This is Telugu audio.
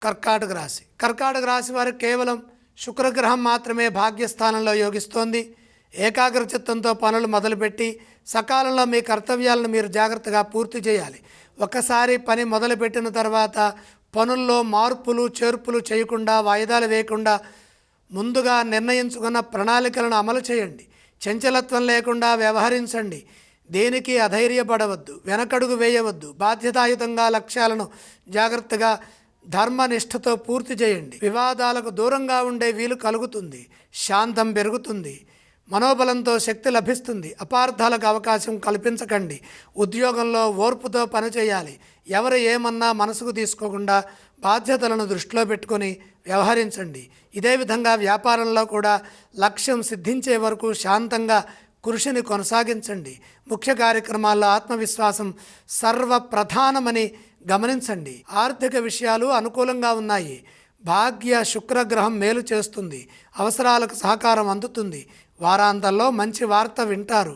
కర్కాటక రాశి వారికి కేవలం శుక్రగ్రహం మాత్రమే భాగ్యస్థానంలో యోగిస్తోంది. ఏకాగ్రచిత్తంతో పనులు మొదలుపెట్టి సకాలంలో మీ కర్తవ్యాలను మీరు జాగ్రత్తగా పూర్తి చేయాలి. ఒకసారి పని మొదలుపెట్టిన తర్వాత పనుల్లో మార్పులు చేర్పులు చేయకుండా, వాయిదాలు వేయకుండా ముందుగా నిర్ణయించుకున్న ప్రణాళికలను అమలు చేయండి. చంచలత్వం లేకుండా వ్యవహరించండి. దేనికి అధైర్యపడవద్దు, వెనకడుగు వేయవద్దు. బాధ్యతాయుతంగా లక్ష్యాలను జాగ్రత్తగా ధర్మనిష్ఠతో పూర్తి చేయండి. వివాదాలకు దూరంగా ఉండే వీలు కలుగుతుంది. శాంతం పెరుగుతుంది. మనోబలంతో శక్తి లభిస్తుంది. అపార్థాలకు అవకాశం కల్పించకండి. ఉద్యోగంలో ఓర్పుతో పనిచేయాలి. ఎవరు ఏమన్నా మనసుకు తీసుకోకుండా బాధ్యతలను దృష్టిలో పెట్టుకొని వ్యవహరించండి. ఇదే విధంగా వ్యాపారంలో కూడా లక్ష్యం సిద్ధించే వరకు శాంతంగా కృషిని కొనసాగించండి. ముఖ్య కార్యక్రమాల్లో ఆత్మవిశ్వాసం సర్వప్రధానమని గమనించండి. ఆర్థిక విషయాలు అనుకూలంగా ఉన్నాయి. భాగ్య శుక్రగ్రహం మేలు చేస్తుంది. అవసరాలకు సహకారం అందుతుంది. వారాంతంలో మంచి వార్త వింటారు.